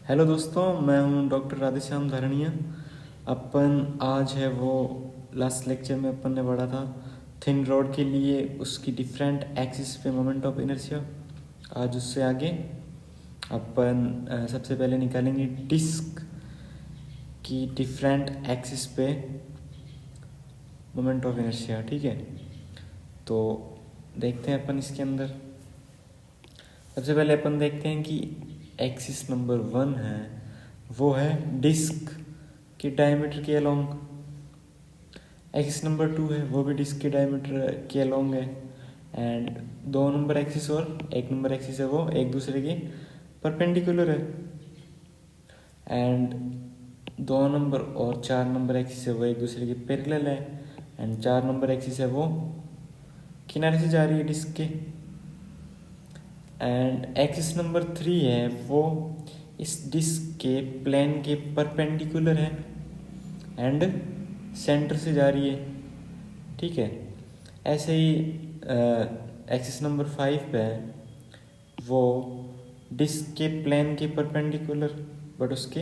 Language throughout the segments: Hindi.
हेलो दोस्तों, मैं हूं डॉक्टर राधेश्याम धारणिया। अपन आज है वो लास्ट लेक्चर में अपन ने पढ़ा था थिन रॉड के लिए उसकी डिफरेंट एक्सिस पे मोमेंट ऑफ इनर्शिया। आज उससे आगे अपन सबसे पहले निकालेंगे डिस्क की डिफरेंट एक्सिस पे मोमेंट ऑफ इनर्शिया। ठीक है, तो देखते हैं अपन इसके अंदर। सबसे पहले अपन देखते हैं कि एक्सिस नंबर 1 है वो है डिस्क के डायमीटर के अलोंग। एक्सिस नंबर 2 है वो भी डिस्क के डायमीटर के अलोंग है। एंड 2 नंबर एक्सिस और 1 नंबर एक्सिस है वो एक दूसरे के परपेंडिकुलर है। एंड 2 नंबर और 4 नंबर एक्सिस है वो एक दूसरे के पैरेलल है। एंड 4 नंबर एक्सिस है वो किनारे से जा रही है डिस्क के। एंड एक्सिस नंबर 3 है वो इस डिस्क के प्लेन के परपेंडिकुलर है एंड सेंटर से जा रही है। ठीक है, ऐसे ही एक्सिस नंबर 5 पे है वो डिस्क के प्लेन के परपेंडिकुलर बट उसके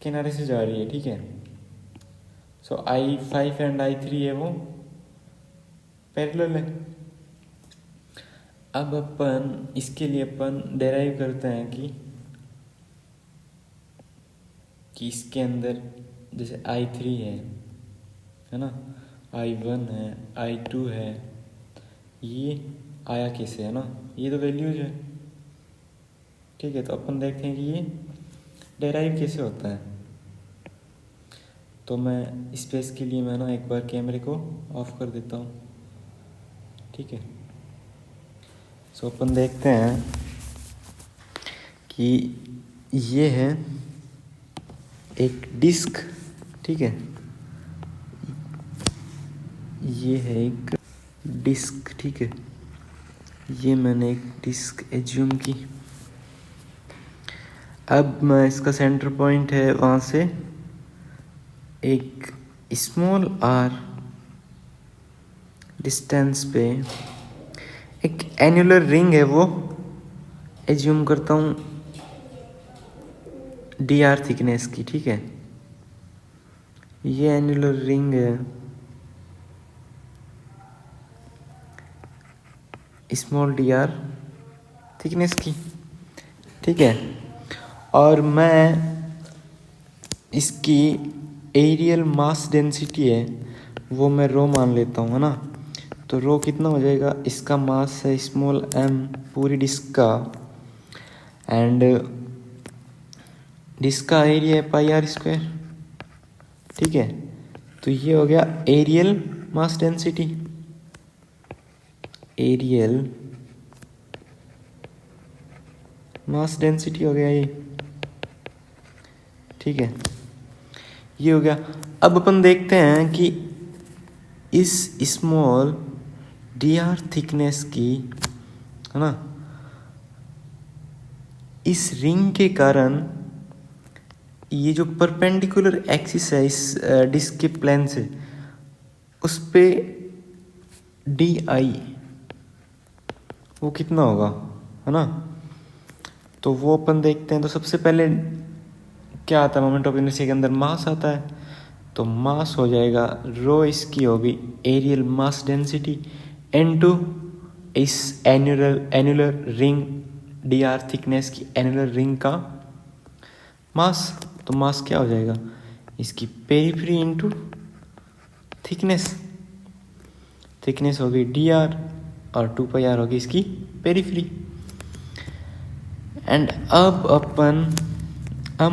किनारे से जा रही है। ठीक है, सो I5 एंड I3 है वो पैरेलल है। अब अपन इसके लिए अपन डेराइव करते हैं कि इसके अंदर जैसे I3 है ना, I1 है, I2 है, ये आया कैसे है ना, ये तो वैल्यूज है। ठीक है, तो अपन देखते हैं कि ये डेराइव कैसे होता है। तो मैं स्पेस के लिए मैं ना एक बार कैमरे को ऑफ कर देता हूँ। ठीक है, सो अपन देखते हैं कि ये है एक डिस्क। ठीक है, ये है एक डिस्क। ठीक है, ये मैंने एक डिस्क एज्यूम की। अब मैं इसका सेंटर पॉइंट है वहाँ से एक स्मॉल आर डिस्टेंस पे एक एन्युलर रिंग है वो एज्यूम करता हूँ dr थिकनेस की। ठीक है, ये एन्युलर रिंग है स्मॉल dr थिकनेस की। ठीक है, और मैं इसकी एरियल मास डेंसिटी है वो मैं रो मान लेता हूँ, है ना। तो रो कितना हो जाएगा, इसका मास है स्मॉल m पूरी डिस्क का, एंड डिस्क का एरिया है πr²। ठीक है, तो ये हो गया areal mass density. Areal mass density हो गया ये। ठीक है, ये हो गया। अब अपन देखते हैं कि इस स्मॉल dr थिकनेस की, है ना, इस रिंग के कारण ये जो परपेंडिकुलर एक्सिस है इस डिस्क के प्लेन से, उस पे डी आई वो कितना होगा, है ना। तो वो अपन देखते हैं। तो सबसे पहले क्या आता है, मोमेंट ऑफ इनर्शिया के अंदर मास आता है। तो मास हो जाएगा रो, इसकी होगी एरियल मास डेंसिटी इनटू इस एनुलर रिंग dr थिकनेस की एनुलर रिंग का मास। तो मास क्या हो जाएगा, इसकी पेरिफेरी इनटू थिकनेस। थिकनेस हो गई dr और 2πr होगी इसकी पेरिफेरी। एंड अब अपन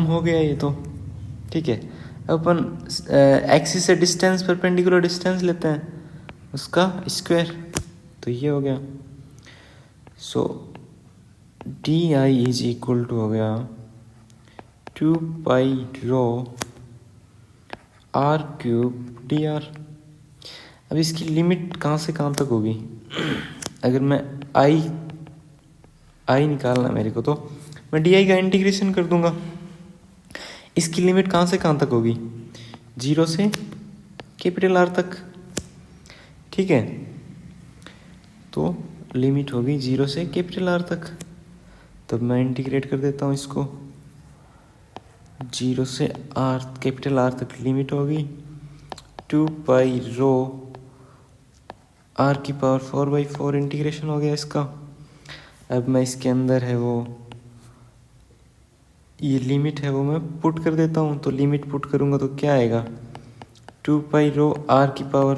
हो गया ये तो। ठीक है, अपन एक्सिस से डिस्टेंस परपेंडिकुलर डिस्टेंस लेते हैं उसका स्क्वायर। तो ये हो गया, so D I is equal to हो गया 2π रो r³ dr। अब इसकी लिमिट कहाँ से कहाँ तक होगी, अगर मैं आई निकालना मेरे को, तो मैं डी आई का इंटीग्रेशन कर दूंगा। इसकी लिमिट कहाँ से कहाँ तक होगी, 0 से R तक। ठीक है, तो लिमिट होगी 0 से R तक। तब मैं इंटीग्रेट कर देता हूँ इसको। 0 से आर कैपिटल आर तक लिमिट होगी 2 पाई रो आर की पावर 4/4 इंटीग्रेशन हो गया इसका। अब मैं इसके अंदर है वो ये लिमिट है वो मैं पुट कर देता हूँ। तो लिमिट पुट करूँगा तो क्या आएगा 2 पाई रो आर की पावर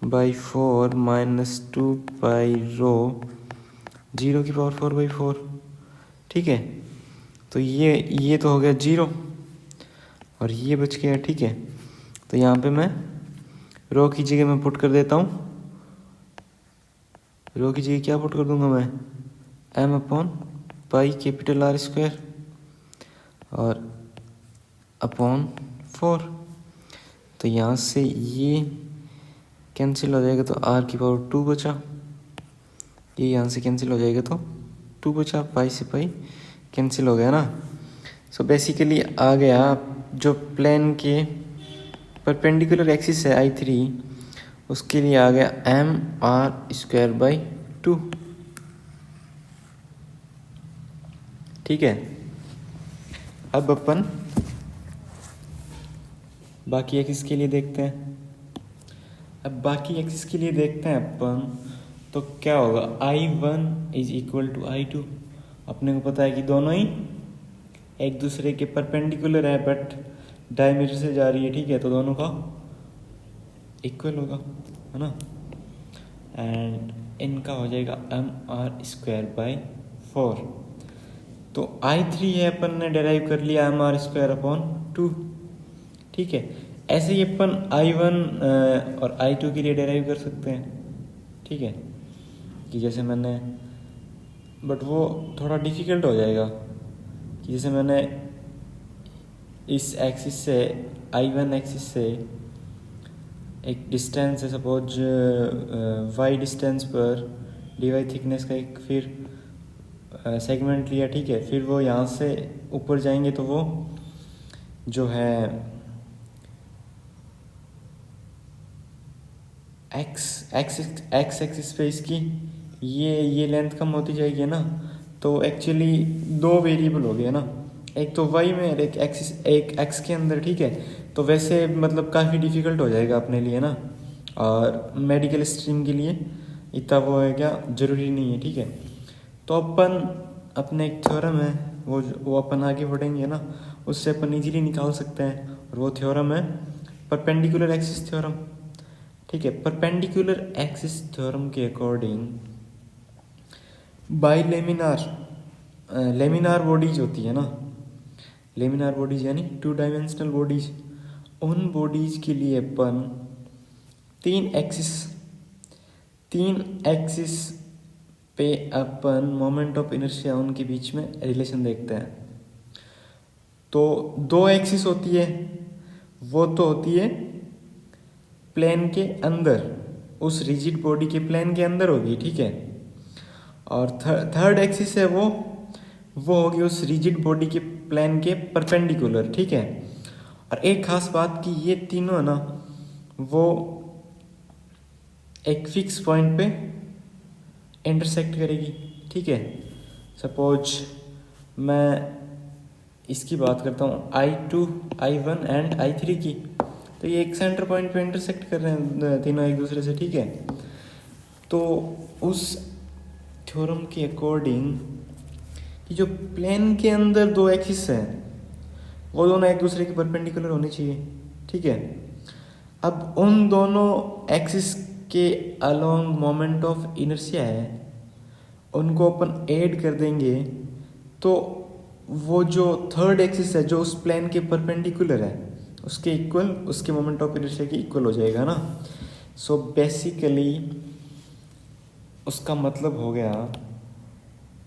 4/4 माइनस 2 पाई रो 0 की पावर 4/4। ठीक है, तो ये तो हो गया 0 और ये बच गया। ठीक है, तो यहाँ पे मैं रो की जगह मैं पुट कर देता हूँ। रो की जगह क्या पुट कर दूंगा मैं m/पाई कैपिटल आर स्क्वायर और अपॉन 4। तो यहाँ से ये कैंसिल हो जाएगा तो r की पावर 2 बचा। ये यहाँ से कैंसिल हो जाएगा तो 2 बचा, पाई से पाई कैंसिल हो गया ना। सो बेसिकली आ गया जो प्लेन के परपेंडिकुलर एक्सिस है I3 उसके लिए आ गया mr²/2। ठीक है, अब अपन बाकी एक्सिस के लिए देखते हैं। अब बाकी एक्सिस के लिए देखते हैं अपन, तो क्या होगा I1 is equal to I2। अपने को पता है कि दोनों ही एक दूसरे के परपेंडिकुलर है बट डायमीटर से जा रही है। ठीक है, तो दोनों का इक्वल होगा, है ना। एंड इनका हो जाएगा mr²/4। तो I3 है अपन ने डेराइव कर लिया mr²/2। ठीक है, ऐसे ही अपन I1 और I2 के लिए डेराइव कर सकते हैं। ठीक है, कि जैसे मैंने बट वो थोड़ा डिफिकल्ट हो जाएगा कि जैसे मैंने इस एक्सिस से I1 एक्सिस से एक डिस्टेंस है सपोज y डिस्टेंस पर dy थिकनेस का एक फिर सेगमेंट लिया। ठीक है, फिर वो यहाँ से ऊपर जाएंगे तो वो जो है x एक्सिस पे इसकी ये लेंथ कम होती जाएगी ना। तो एक्चुअली दो वेरिएबल हो गया ना, एक तो y में और एक x के अंदर। ठीक है, तो वैसे मतलब काफ़ी डिफ़िकल्ट हो जाएगा अपने लिए ना, और मेडिकल स्ट्रीम के लिए इतना वो है क्या ज़रूरी नहीं है। ठीक है, तो अपन अपने एक थ्योरम है वो अपन आगे बढ़ेंगे ना, उससे अपन इजीली निकाल सकते हैं। और वो थ्योरम है परपेंडिकुलर एक्सिस थ्योरम। ठीक है, परपेंडिकुलर एक्सिस थ्योरम के अकॉर्डिंग बाई लेमिनार बॉडीज होती है ना, लेमिनार बॉडीज यानी 2 डायमेंशनल बॉडीज, उन बॉडीज के लिए अपन तीन एक्सिस पे अपन मोमेंट ऑफ इनर्शिया उनके बीच में रिलेशन देखते हैं। तो दो एक्सिस होती है, वो तो होती है प्लेन के अंदर, उस रिजिड बॉडी के प्लेन के अंदर होगी। ठीक है, और थर्ड एक्सिस है वो होगी उस रिजिड बॉडी के प्लेन के परपेंडिकुलर। ठीक है, और एक खास बात कि ये तीनों है ना वो एक फिक्स पॉइंट पे इंटरसेक्ट करेगी। ठीक है, सपोज मैं इसकी बात करता हूँ I2, I1 एंड I3 की, तो ये एक सेंटर पॉइंट पे इंटरसेक्ट कर रहे हैं तीनों एक दूसरे से। ठीक है, तो उस थ्योरम के अकॉर्डिंग कि जो प्लेन के अंदर दो एक्सिस हैं वो दोनों एक दूसरे के परपेंडिकुलर होने चाहिए। ठीक है, अब उन दोनों एक्सिस के अलोंग मोमेंट ऑफ इनर्शिया है, उनको अपन ऐड कर देंगे तो वो जो थर्ड एक्सिस है जो उस प्लेन के परपेंडिकुलर है उसके इक्वल, उसके मोमेंट ऑफ इनर्शिया के इक्वल हो जाएगा ना। सो बेसिकली उसका मतलब हो गया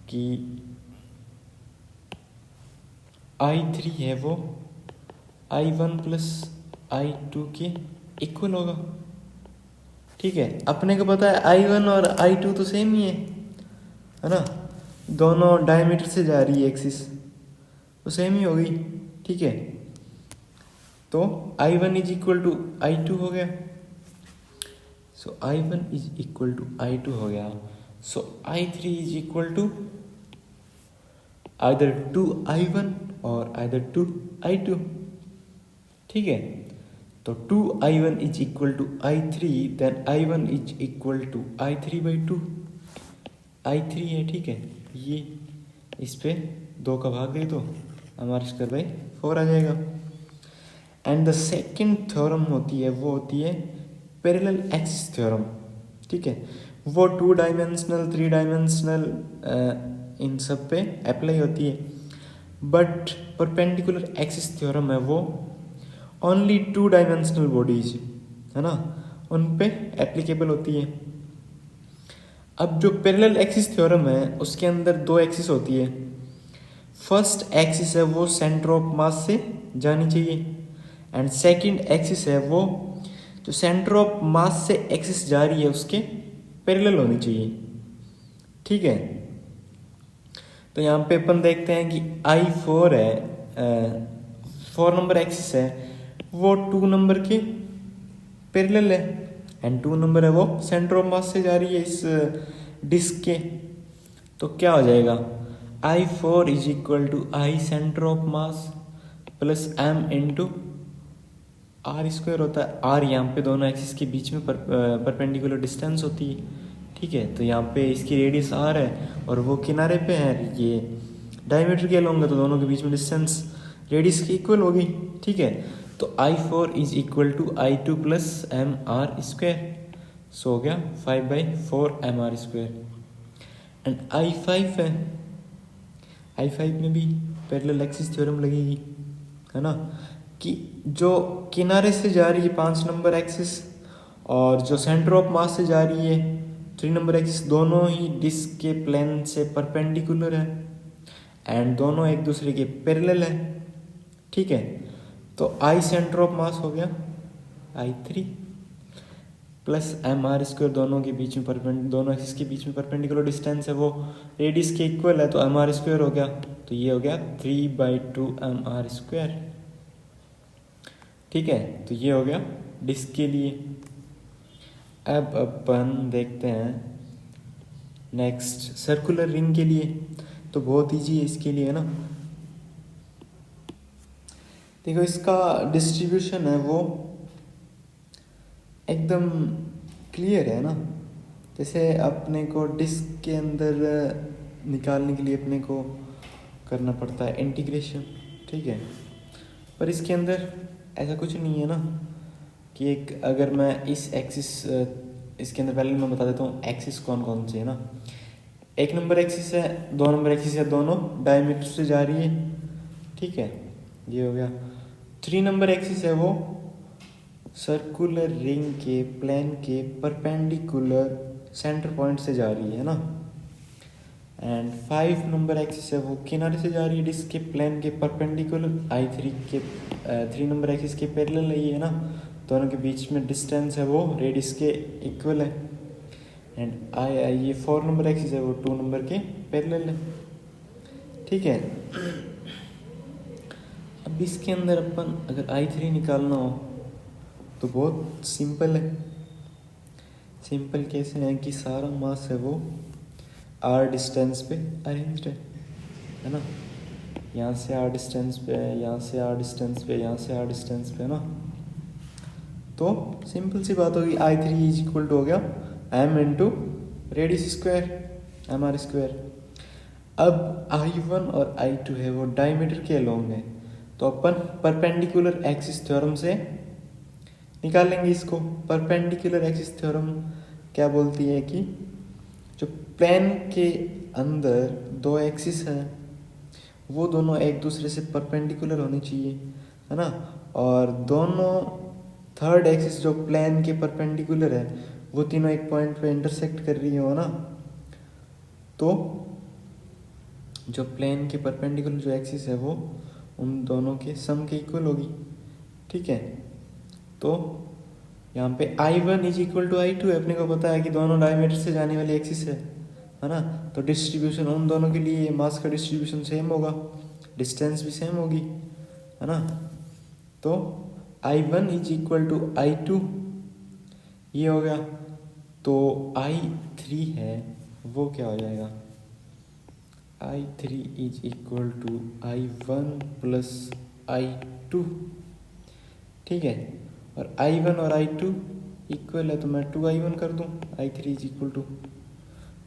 कि I3 है वो I1 प्लस I2 के इक्वल होगा। ठीक है, अपने को पता है I1 और I2 तो सेम ही है ना, दोनों डायमीटर से जा रही है एक्सिस, तो सेम ही होगी। ठीक है, तो I1 is equal to I2 हो गया। सो I1 is equal to I2 हो गया। So I3 is equal to either 2I1 और आइदर टू I2, ठीक है। तो 2I1 is equal to I3, then I1 is equal to I3/2, I3 है, ठीक है। ये इस पे 2 का भाग दे दो, हमारा स्क्वायर बाई 4 आ जाएगा। एंड द सेकेंड थ्योरम होती है वो होती है पैरेलल एक्सिस थ्योरम, ठीक है। वो 2 डायमेंशनल 3 डायमेंशनल इन सब पे अप्लाई होती है, बट परपेंडिकुलर एक्सिस थ्योरम है वो ओनली 2 डायमेंशनल बॉडीज, है ना, उन पे एप्लीकेबल होती है। अब जो पैरेलल एक्सिस थ्योरम है उसके अंदर 2 एक्सिस होती है। फर्स्ट एक्सिस है वो सेंटर ऑफ मास से जानी चाहिए, एंड सेकंड एक्सिस है वो जो सेंटर ऑफ मास से एक्सिस जा रही है उसके पैरेलल होनी चाहिए, ठीक है। तो यहाँ पे अपन देखते हैं कि I4 है, 4 नंबर एक्सिस है वो 2 नंबर के पैरेलल है, एंड 2 नंबर है वो सेंटर ऑफ मास से जा रही है इस डिस्क के। तो क्या हो जाएगा, I4 is equal to I centre of mass plus M into R square होता है। R यहाँ पे दोनों एक्सिस के बीच में परपेंडिकुलर डिस्टेंस होती है, ठीक है। तो यहाँ पे इसकी रेडियस R है और वो किनारे पे है, ये डायमीटर के लूँगा तो दोनों के बीच में डिस्टेंस रेडियस की इक्वल होगी, ठीक है। तो I4 is equal to I2 plus MR square, so हो गया 5/4 MR स्क्वायर। एंड I5 है, I5 में भी पैरेलल एक्सिस थ्योरम लगेगी, है ना, कि जो किनारे से जा रही है 5 नंबर एक्सिस और जो सेंटर ऑफ मास से जा रही है 3 नंबर एक्सिस, दोनों ही डिस्क के प्लेन से परपेंडिकुलर है एंड दोनों एक दूसरे के पैरेलल है, ठीक है। तो I सेंटर ऑफ मास हो गया I3 प्लस MR स्क्वायर, दोनों के बीच में दोनों एक्सिस के बीच में परपेंडिकुलर डिस्टेंस है वो रेडियस के इक्वल है, तो MR स्क्वायर हो गया, तो ये हो गया 3/2 MR स्क्वायर, ठीक है। तो ये हो गया डिस्क के लिए। अब अपन देखते हैं नेक्स्ट सर्कुलर रिंग के लिए, तो बहुत ईजी है इसके लिए, है ना। देखो इसका डिस्ट्रीब्यूशन है वो एकदम क्लियर है ना। जैसे अपने को डिस्क के अंदर निकालने के लिए अपने को करना पड़ता है इंटीग्रेशन, ठीक है। पर इसके अंदर ऐसा कुछ नहीं है ना कि एक, अगर मैं इस एक्सिस, इसके अंदर पहले मैं बता देता हूँ एक्सिस कौन कौन से है ना। 1 नंबर एक्सिस है, 2 नंबर एक्सिस है, दोनों डायमीटर से जा रही है, ठीक है, ये हो गया। 3 नंबर एक्सिस है वो सर्कुलर रिंग के प्लेन के परपेंडिकुलर सेंटर पॉइंट से जा रही है ना। एंड 5 नंबर एक्सिस है वो किनारे से जा रही है डिस्क के प्लेन के परपेंडिकुलर, I3 के 3 नंबर एक्सिस के पैरेलल है ये, है ना। दोनों के बीच में डिस्टेंस है वो रेडियस के इक्वल है। एंड ये 4 नंबर एक्सिस है वो 2 नंबर के पैरेलल है, ठीक है। अब इसके अंदर अपन अगर I3 निकालना हो तो बहुत सिंपल है। सिंपल कैसे है कि सारा मास है वो R डिस्टेंस पे अरेंज्ड है ना। यहाँ से R डिस्टेंस पे है, यहाँ से R डिस्टेंस पे, यहाँ से R डिस्टेंस पे, है ना। तो सिंपल सी बात होगी, I3 इज इक्वल टू हो गया M into radius square MR square. अब I1 और I2 है वो डायमीटर के अलोंग है, तो अपन परपेंडिकुलर एक्सिस थ्योरम से निकाल लेंगे इसको। परपेंडिकुलर एक्सिस थ्योरम क्या बोलती है कि जो प्लेन के अंदर 2 एक्सिस हैं वो दोनों एक दूसरे से परपेंडिकुलर होनी चाहिए, है ना। और दोनों थर्ड एक्सिस जो प्लेन के परपेंडिकुलर है वो तीनों एक पॉइंट पे इंटरसेक्ट कर रही हो ना। तो जो प्लेन के परपेंडिकुलर जो एक्सिस है वो उन दोनों के सम के इक्वल होगी, ठीक है। तो यहाँ पे I1 is equal to I2 है, अपने को पता है कि दोनों डायमीटर से जाने वाली एक्सिस है ना। तो डिस्ट्रीब्यूशन उन दोनों के लिए मास का डिस्ट्रीब्यूशन सेम होगा, डिस्टेंस भी सेम होगी, है ना। तो I1 is equal to I2 ये हो गया। तो I3 है वो क्या हो जाएगा, I3 is equal to I1 plus I2, ठीक है। और I1 और I2 इक्वल है तो मैं 2I1 कर दूँ, I3 इज इक्वल टू,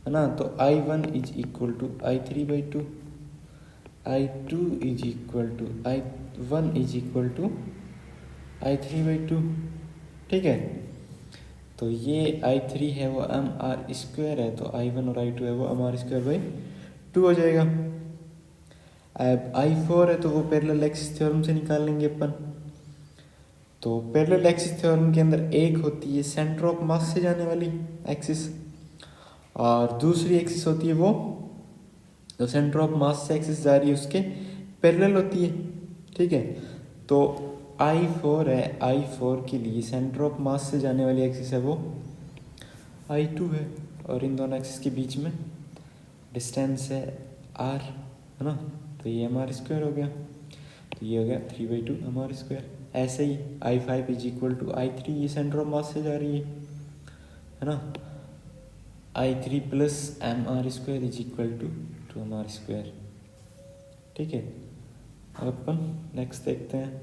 है ना। तो I1 is equal to I3/2, I2 is equal to I1 is equal to I3/2, ठीक है। तो ये I3 है वो mr² है, तो I1 और I2 है वो mr²/2 हो जाएगा। अब I4 है तो वो पैरेलल एक्सिस थ्योरम से निकाल लेंगे अपन। तो पैरेलल एक्सिस थ्योरम के अंदर एक होती है सेंटर ऑफ मास से जाने वाली एक्सिस, और दूसरी एक्सिस होती है वो तो सेंटर ऑफ मास से एक्सिस जा रही है उसके पैरेलल होती है, ठीक है। तो I4 है, I4 के लिए सेंटर ऑफ मास से जाने वाली एक्सिस है वो I2 है, और इन दोनों एक्सिस के बीच में डिस्टेंस है R, है ना। तो ये mr² हो गया, तो ये हो गया 3/2 mr²। ऐसे ही I5 is equal to I3, ये सेंटर ऑफ मास से जा रही है ना। I3 plus mr² is equal to 2mr², ठीक है। अब अपन नेक्स्ट देखते हैं।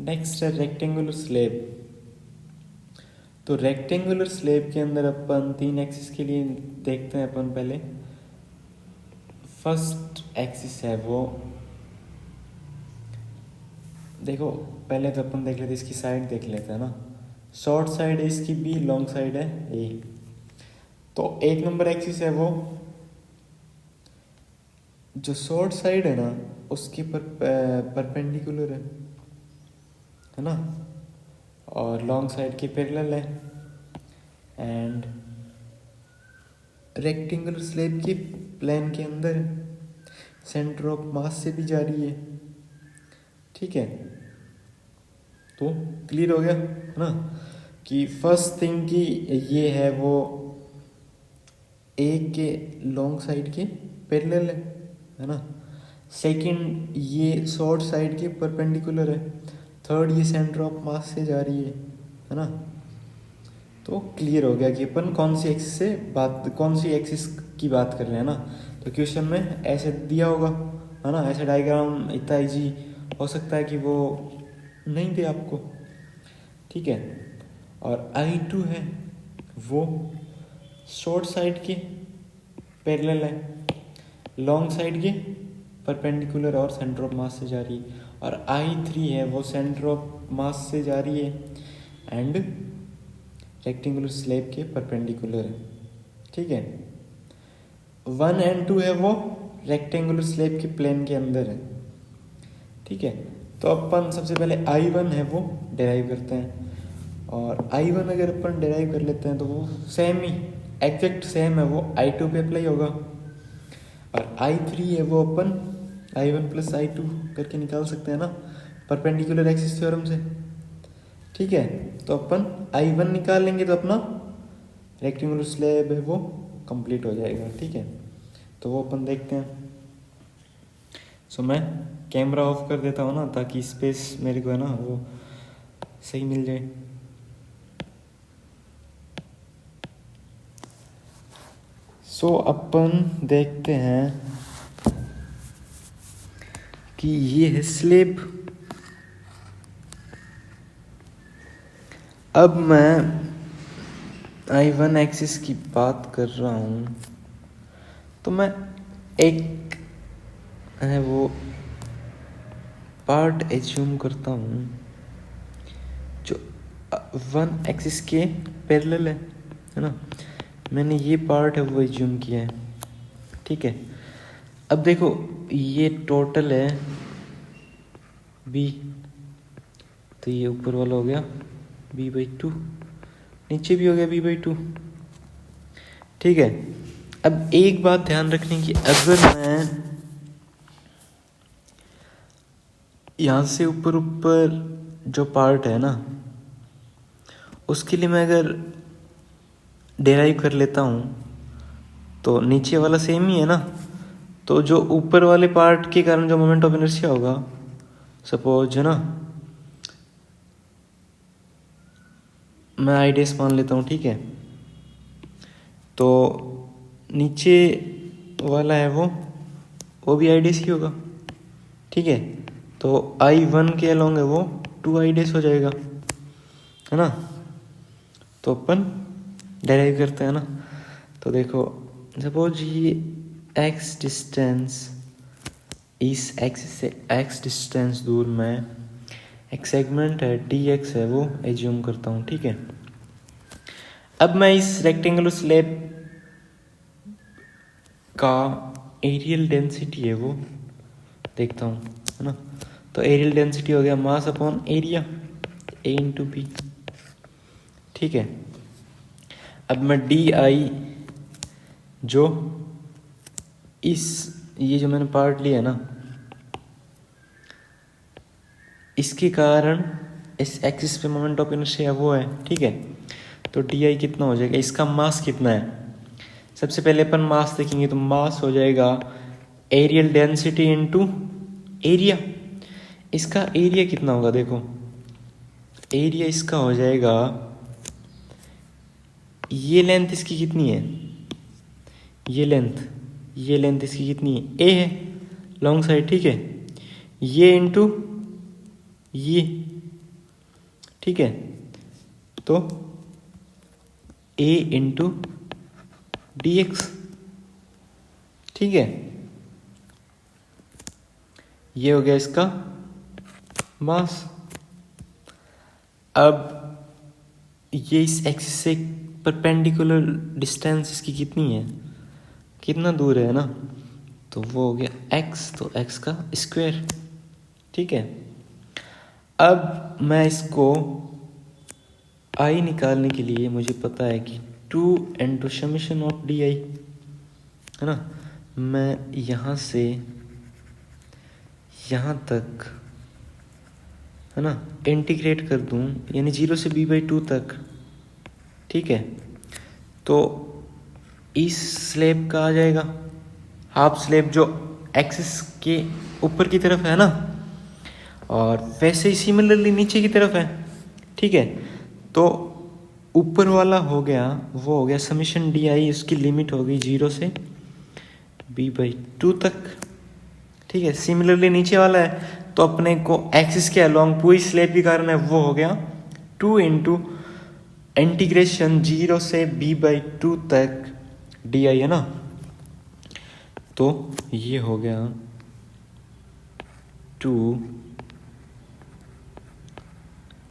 नेक्स्ट है रेक्टेंगुलर स्लैब। तो रेक्टेंगुलर स्लैब के अंदर अपन 3 एक्सिस के लिए देखते हैं अपन पहले। फर्स्ट एक्सिस है वो, देखो पहले तो अपन देख लेते हैं इसकी साइड देख लेते हैं ना। शॉर्ट साइड है इसकी B, लॉन्ग साइड है A। तो 1 नंबर एक्सिस है वो, जो शॉर्ट साइड है ना उसके परपेंडिकुलर है ना, और लॉन्ग साइड के पैरेलल है। एंड रेक्टेंगुलर स्लैब के प्लेन के अंदर सेंटर ऑफ मास से भी जा रही है, ठीक है। तो क्लियर हो गया है ना कि फर्स्ट थिंग कि ये है वो एक के लॉन्ग साइड के पैरेलल है ना। सेकंड ये शॉर्ट साइड के परपेंडिकुलर है। थर्ड ये सेंटर ऑफ मास से जा रही है ना। तो क्लियर हो गया कि अपन कौन सी एक्सिस की बात कर रहे हैं ना। तो क्वेश्चन में ऐसे दिया होगा, है ना। ऐसे डायग्राम इतना इजी हो सकता है कि वो नहीं दे आपको, ठीक है। और I2 है वो शॉर्ट साइड के पैरेलल है, लॉन्ग साइड के परपेंडिकुलर और सेंटर ऑफ मास से जा रही है। और I3 है वो सेंटर ऑफ मास से जा रही है एंड रेक्टेंगुलर स्लैब के परपेंडिकुलर है, ठीक है। 1 एंड 2 है वो रेक्टेंगुलर स्लैब के प्लेन के अंदर है, ठीक है। तो अपन सबसे पहले I1 है वो डिराइव करते हैं, और I1 अगर अपन डिराइव कर लेते हैं तो वो सेम ही एग्जैक्ट सेम है वो I2 पे अप्लाई होगा। और I3 है वो अपन I1 प्लस I2 करके निकाल सकते हैं ना परपेंडिकुलर एक्सिस थ्योरम से, ठीक है। तो अपन I1 निकाल लेंगे तो अपना रेक्टेंगुलर स्लैब है वो कंप्लीट हो जाएगा, ठीक है। तो वो अपन देखते हैं। सो मैं कैमरा ऑफ कर देता हूँ ना, ताकि स्पेस मेरे को है ना वो सही मिल जाए। सो अपन देखते हैं कि ये है स्लैब। अब मैं I1 एक्सिस की बात कर रहा हूँ, तो मैं एक है वो पार्ट एज्यूम करता हूँ जो 1 एक्सिस के पैरेलल है ना। मैंने ये पार्ट है वो एज्यूम किया है, ठीक है। अब देखो ये टोटल है B, तो ये ऊपर वाला हो गया B/2, नीचे भी हो गया B/2, ठीक है। अब एक बात ध्यान रखने की, अगर मैं यहाँ से ऊपर जो पार्ट है ना उसके लिए मैं अगर डेराइव कर लेता हूँ तो नीचे वाला सेम ही है ना। तो जो ऊपर वाले पार्ट के कारण जो मोमेंट ऑफ इनर्शिया होगा, सपोज है ना, मैं आइडियस मान लेता हूँ, ठीक है। तो नीचे वाला है वो भी आई डेस ही होगा, ठीक है। तो I1 के अलोंग है वो 2 आई डेस हो जाएगा, है ना। तो अपन डेराइव करते हैं ना। तो देखो सपोज ये x डिस्टेंस, इस x से x डिस्टेंस दूर में एक सेगमेंट है dx है, वो एज्यूम करता हूँ, ठीक है। अब मैं इस रेक्टेंगुलर स्लैब का एरियल डेंसिटी है वो देखता हूँ, है ना। तो एरियल डेंसिटी हो गया mass upon area, A into B, ठीक है। अब मैं DI जो ये जो मैंने पार्ट लिया है ना, इसके कारण इस एक्सिस पे मोमेंट ऑफ इनर्शिया वो है, ठीक है। तो DI कितना हो जाएगा, इसका मास कितना है। सबसे पहले अपन मास देखेंगे, तो मास हो जाएगा एरियल डेंसिटी इनटू एरिया। इसका एरिया कितना होगा, देखो एरिया इसका हो जाएगा, ये लेंथ इसकी कितनी है, ये लेंथ इसकी कितनी है, A है लॉन्ग साइड, ठीक है। ये इंटू ये, ठीक है। तो A इंटू DX, ठीक है। ये हो गया इसका मास। अब ये इस एक्सिस से परपेंडिकुलर डिस्टेंस इसकी कितनी है, कितना दूर है ना, तो वो हो गया x, तो x का स्क्वायर, ठीक है। अब मैं इसको I निकालने के लिए मुझे पता है कि 2 इंटू समेशन ऑफ DI, है ना। मैं यहाँ से यहाँ तक, है ना, इंटीग्रेट कर दूँ, यानी 0 से b/2 तक, ठीक है। तो इस स्लैब का आ जाएगा हाफ स्लैब जो एक्सिस के ऊपर की तरफ है ना, और वैसे ही सिमिलरली नीचे की तरफ है, ठीक है। तो ऊपर वाला हो गया, वो हो गया समेशन DI, उसकी लिमिट हो गई 0 से b/2 तक, ठीक है। सिमिलरली नीचे वाला है, तो अपने को एक्सिस के अलोंग पूरी स्लैब के कारण है, वो हो गया 2 इंटू इंटीग्रेशन 0 से b/2 तक DI, है ना। तो ये हो गया 2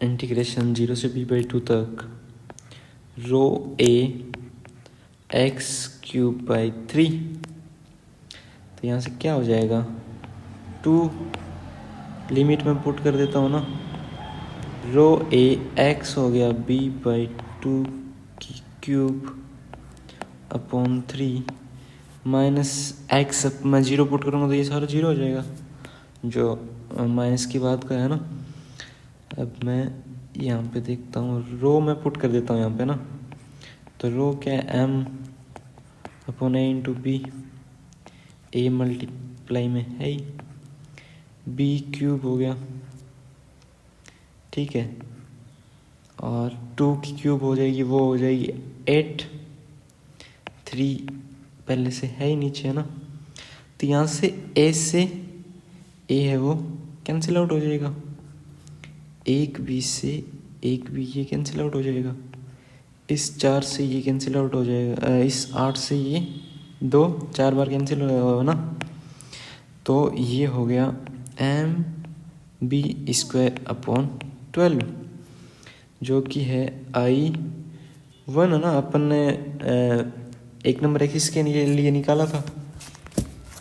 इंटीग्रेशन 0 से b/2 तक रो A x³/3। तो यहाँ से क्या हो जाएगा, 2 लिमिट में पुट कर देता हूँ ना, रो A x हो गया b/2 की क्यूब अपॉन 3 माइनस x, अब मैं 0 पुट करूँगा तो ये सारा 0 हो जाएगा, जो माइनस की बात का है ना। अब मैं यहाँ पे देखता हूँ, रो में पुट कर देता हूँ यहाँ पे ना, तो रो क्या है, m upon A into B, A multiply में है ही, b³ हो गया, ठीक है। और 2 की क्यूब हो जाएगी, वो हो जाएगी 8, 3 पहले से है ही नीचे, है ना। तो यहाँ से A से A है वो कैंसिल आउट हो जाएगा, 1b से 1b ये कैंसिल आउट हो जाएगा, इस 4 से ये कैंसिल आउट हो जाएगा, इस 8 से ये 2 4 बार कैंसिल होगा ना। तो ये हो गया mb² अपॉन 12, जो कि है I1, है ना। अपन ने 1 नंबर एक्सिस के लिए निकाला था,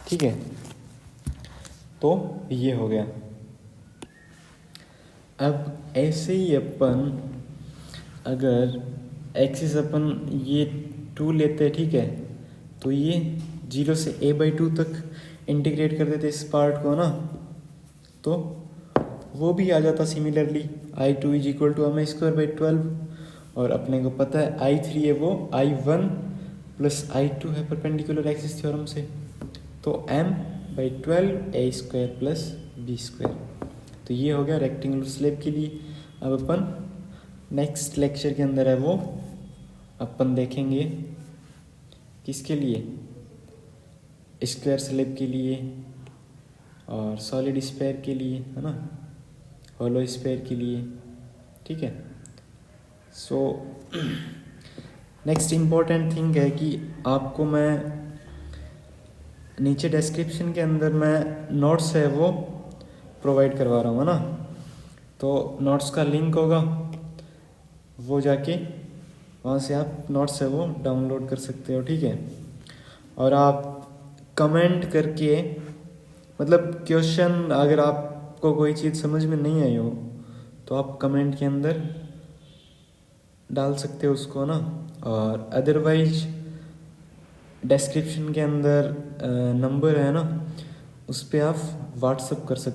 ठीक है। तो ये हो गया। अब ऐसे ही अपन अगर एक्सिस अपन ये 2 लेते हैं, ठीक है, तो ये 0 से a/2 तक इंटीग्रेट कर देते इस पार्ट को ना, तो वो भी आ जाता सिमिलरली I2 = m²/12। और अपने को पता है I3 है वो I1 प्लस I2 है परपेंडिकुलर एक्सिस थ्योरम से, तो m/12 a² प्लस b²। तो ये हो गया रेक्टेंगुलर स्लैब के लिए। अब अपन नेक्स्ट लेक्चर के अंदर है वो अपन देखेंगे किसके लिए, स्क्वायर स्लैब के लिए और सॉलिड स्फीयर के लिए, है ना, होलो स्फीयर के लिए, ठीक है। सो नेक्स्ट इम्पोर्टेंट थिंग है कि आपको मैं नीचे डिस्क्रिप्शन के अंदर मैं नोट्स है वो प्रोवाइड करवा रहा हूँ, है ना। तो नोट्स का लिंक होगा, वो जाके वहाँ से आप नोट्स है वो डाउनलोड कर सकते हो, ठीक है। और आप कमेंट करके, मतलब क्वेश्चन अगर आपको कोई चीज़ समझ में नहीं आई हो तो आप कमेंट के अंदर डाल सकते हो उसको ना। और अदरवाइज डिस्क्रिप्शन के अंदर नंबर है ना, उस पर आप व्हाट्सअप कर सकते हो।